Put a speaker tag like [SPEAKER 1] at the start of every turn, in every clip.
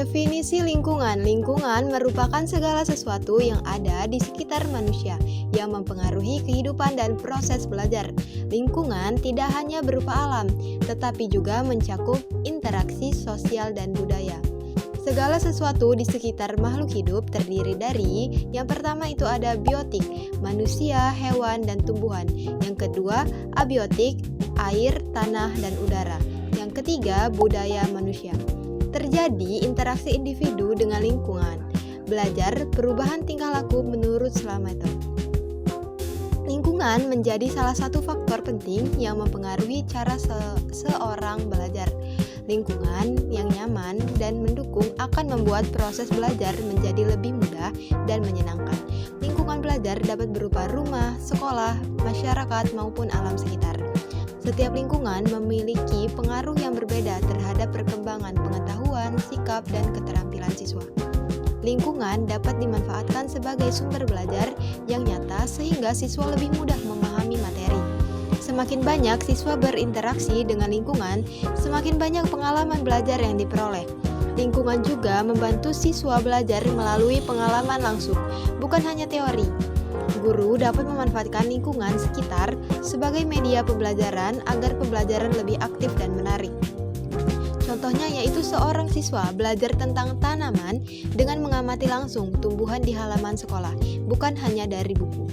[SPEAKER 1] Definisi lingkungan. Lingkungan merupakan segala sesuatu yang ada di sekitar manusia yang mempengaruhi kehidupan dan proses belajar. Lingkungan tidak hanya berupa alam, tetapi juga mencakup interaksi sosial dan budaya. Segala sesuatu di sekitar makhluk hidup terdiri dari yang pertama itu ada biotik, manusia, hewan, dan tumbuhan. Yang kedua, abiotik, air, tanah, dan udara. Yang ketiga, budaya manusia. Terjadi interaksi individu dengan lingkungan. Belajar perubahan tingkah laku menurut Slameter. Lingkungan menjadi salah satu faktor penting yang mempengaruhi cara seorang belajar. Lingkungan yang nyaman dan mendukung akan membuat proses belajar menjadi lebih mudah dan menyenangkan. Lingkungan belajar dapat berupa rumah, sekolah, masyarakat, maupun alam sekitar. Setiap lingkungan memiliki pengaruh yang berbeda terhadap perkembangan pengetahuan, sikap, dan keterampilan siswa. Lingkungan dapat dimanfaatkan sebagai sumber belajar yang nyata sehingga siswa lebih mudah memahami materi. Semakin banyak siswa berinteraksi dengan lingkungan, semakin banyak pengalaman belajar yang diperoleh. Lingkungan juga membantu siswa belajar melalui pengalaman langsung, bukan hanya teori. Guru dapat memanfaatkan lingkungan sekitar sebagai media pembelajaran agar pembelajaran lebih aktif dan menarik. Contohnya yaitu seorang siswa belajar tentang tanaman dengan mengamati langsung tumbuhan di halaman sekolah, bukan hanya dari buku.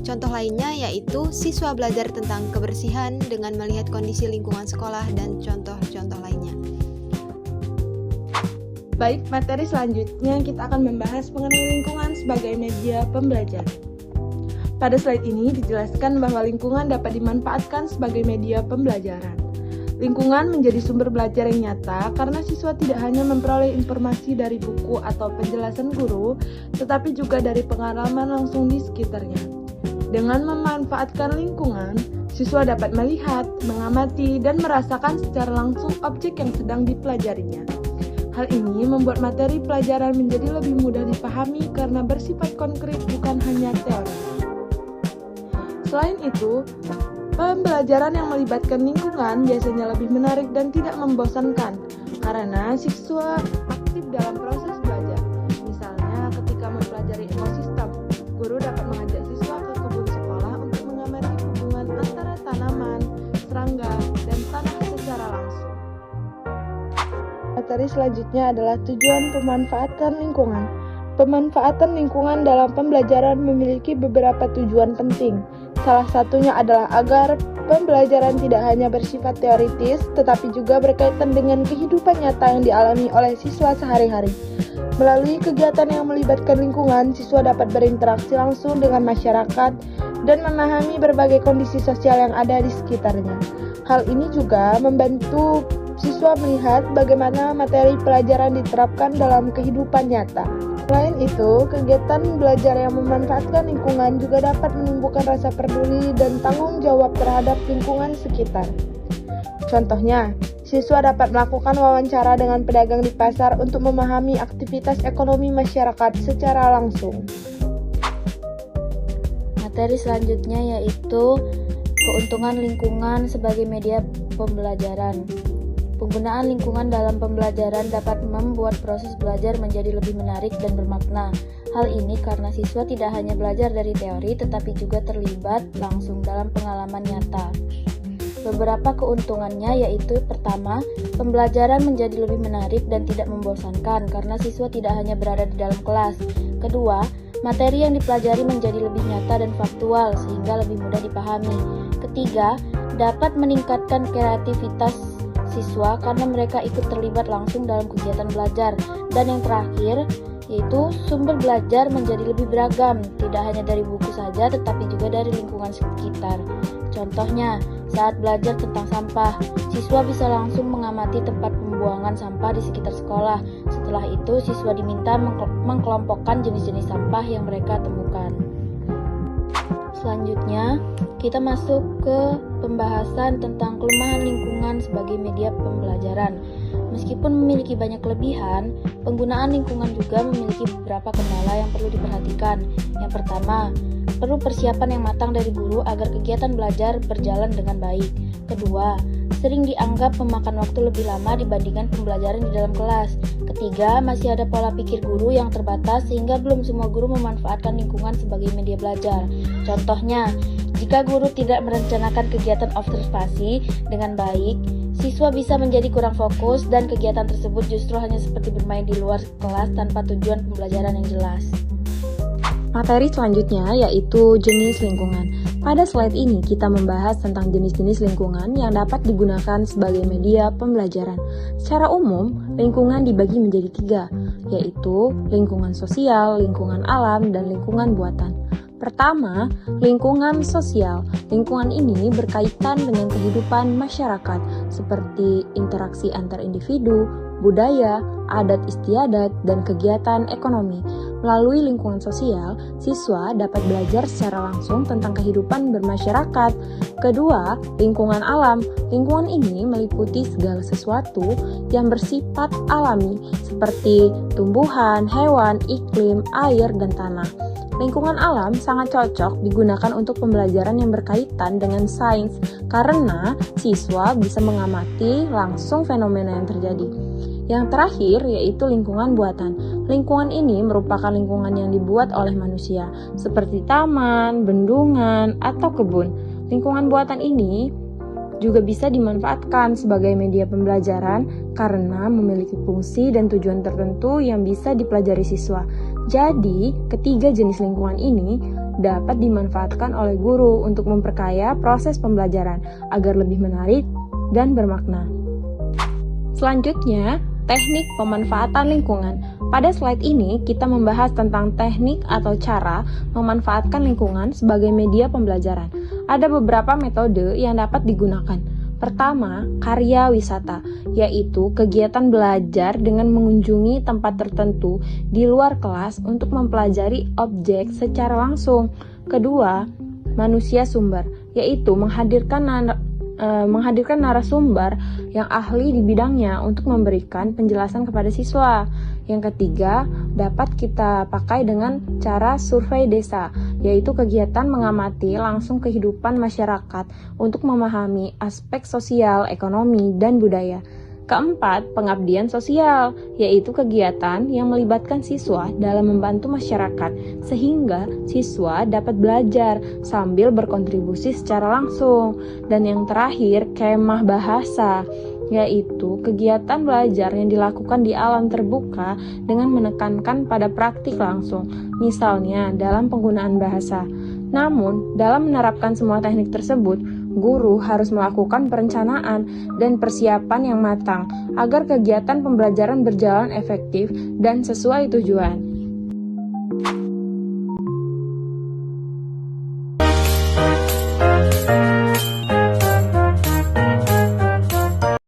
[SPEAKER 1] Contoh lainnya yaitu siswa belajar tentang kebersihan dengan melihat kondisi lingkungan sekolah dan contoh-contoh lainnya.
[SPEAKER 2] Baik, materi selanjutnya kita akan membahas mengenai lingkungan sebagai media pembelajaran. Pada slide ini dijelaskan bahwa lingkungan dapat dimanfaatkan sebagai media pembelajaran. Lingkungan menjadi sumber belajar yang nyata karena siswa tidak hanya memperoleh informasi dari buku atau penjelasan guru, tetapi juga dari pengalaman langsung di sekitarnya. Dengan memanfaatkan lingkungan, siswa dapat melihat, mengamati, dan merasakan secara langsung objek yang sedang dipelajarinya. Hal ini membuat materi pelajaran menjadi lebih mudah dipahami karena bersifat konkret bukan hanya teori. Selain itu, pembelajaran yang melibatkan lingkungan biasanya lebih menarik dan tidak membosankan karena siswa aktif dalam proses belajar. Misalnya ketika mempelajari ekosistem, guru dapat mengajak siswa ke kebun sekolah untuk mengamati hubungan antara tanaman, serangga, dan tanah secara langsung. Materi selanjutnya adalah tujuan pemanfaatan lingkungan. Pemanfaatan lingkungan dalam pembelajaran memiliki beberapa tujuan penting. Salah satunya adalah agar pembelajaran tidak hanya bersifat teoritis, tetapi juga berkaitan dengan kehidupan nyata yang dialami oleh siswa sehari-hari. Melalui kegiatan yang melibatkan lingkungan, siswa dapat berinteraksi langsung dengan masyarakat dan memahami berbagai kondisi sosial yang ada di sekitarnya. Hal ini juga membantu siswa melihat bagaimana materi pelajaran diterapkan dalam kehidupan nyata. Selain itu, kegiatan belajar yang memanfaatkan lingkungan juga dapat menumbuhkan rasa peduli dan tanggung jawab terhadap lingkungan sekitar. Contohnya, siswa dapat melakukan wawancara dengan pedagang di pasar untuk memahami aktivitas ekonomi masyarakat secara langsung. Materi selanjutnya yaitu keuntungan lingkungan sebagai media pembelajaran. Penggunaan lingkungan dalam pembelajaran dapat membuat proses belajar menjadi lebih menarik dan bermakna. Hal ini karena siswa tidak hanya belajar dari teori, tetapi juga terlibat langsung dalam pengalaman nyata. Beberapa keuntungannya yaitu pertama, pembelajaran menjadi lebih menarik dan tidak membosankan karena siswa tidak hanya berada di dalam kelas. Kedua, materi yang dipelajari menjadi lebih nyata dan faktual sehingga lebih mudah dipahami. Ketiga, dapat meningkatkan kreativitas siswa karena mereka ikut terlibat langsung dalam kegiatan belajar. Dan yang terakhir, yaitu sumber belajar menjadi lebih beragam, tidak hanya dari buku saja tetapi juga dari lingkungan sekitar. Contohnya, saat belajar tentang sampah, siswa bisa langsung mengamati tempat pembuangan sampah di sekitar sekolah. Setelah itu, siswa diminta mengkelompokkan jenis-jenis sampah yang mereka temukan. Selanjutnya, kita masuk ke pembahasan tentang kelemahan lingkungan sebagai media pembelajaran. Meskipun memiliki banyak kelebihan, penggunaan lingkungan juga memiliki beberapa kendala yang perlu diperhatikan. Yang pertama, perlu persiapan yang matang dari guru agar kegiatan belajar berjalan dengan baik. Kedua, sering dianggap memakan waktu lebih lama dibandingkan pembelajaran di dalam kelas. Ketiga, masih ada pola pikir guru yang terbatas sehingga belum semua guru memanfaatkan lingkungan sebagai media belajar. Contohnya, jika guru tidak merencanakan kegiatan observasi dengan baik, siswa bisa menjadi kurang fokus dan kegiatan tersebut justru hanya seperti bermain di luar kelas tanpa tujuan pembelajaran yang jelas.
[SPEAKER 3] Materi selanjutnya yaitu jenis lingkungan. Pada slide ini kita membahas tentang jenis-jenis lingkungan yang dapat digunakan sebagai media pembelajaran. Secara umum, lingkungan dibagi menjadi 3, yaitu lingkungan sosial, lingkungan alam, dan lingkungan buatan. Pertama, lingkungan sosial. Lingkungan ini berkaitan dengan kehidupan masyarakat, seperti interaksi antar individu, budaya, adat istiadat, dan kegiatan ekonomi. Melalui lingkungan sosial, siswa dapat belajar secara langsung tentang kehidupan bermasyarakat. Kedua, lingkungan alam. Lingkungan ini meliputi segala sesuatu yang bersifat alami, seperti tumbuhan, hewan, iklim, air, dan tanah. Lingkungan alam sangat cocok digunakan untuk pembelajaran yang berkaitan dengan sains karena siswa bisa mengamati langsung fenomena yang terjadi. Yang terakhir yaitu lingkungan buatan. Lingkungan ini merupakan lingkungan yang dibuat oleh manusia, seperti taman, bendungan, atau kebun. Lingkungan buatan ini juga bisa dimanfaatkan sebagai media pembelajaran karena memiliki fungsi dan tujuan tertentu yang bisa dipelajari siswa. Jadi, ketiga jenis lingkungan ini dapat dimanfaatkan oleh guru untuk memperkaya proses pembelajaran agar lebih menarik dan bermakna. Selanjutnya, teknik pemanfaatan lingkungan. Pada slide ini, kita membahas tentang teknik atau cara memanfaatkan lingkungan sebagai media pembelajaran. Ada beberapa metode yang dapat digunakan. Pertama, karya wisata, yaitu kegiatan belajar dengan mengunjungi tempat tertentu di luar kelas untuk mempelajari objek secara langsung. Kedua, manusia sumber, yaitu menghadirkan narasumber yang ahli di bidangnya untuk memberikan penjelasan kepada siswa. Yang ketiga, dapat kita pakai dengan cara survei desa, yaitu kegiatan mengamati langsung kehidupan masyarakat untuk memahami aspek sosial, ekonomi, dan budaya. Keempat, pengabdian sosial, yaitu kegiatan yang melibatkan siswa dalam membantu masyarakat, sehingga siswa dapat belajar sambil berkontribusi secara langsung. Dan yang terakhir, kemah bahasa, yaitu kegiatan belajar yang dilakukan di alam terbuka dengan menekankan pada praktik langsung, misalnya dalam penggunaan bahasa. Namun, dalam menerapkan semua teknik tersebut, guru harus melakukan perencanaan dan persiapan yang matang agar kegiatan pembelajaran berjalan efektif dan sesuai tujuan.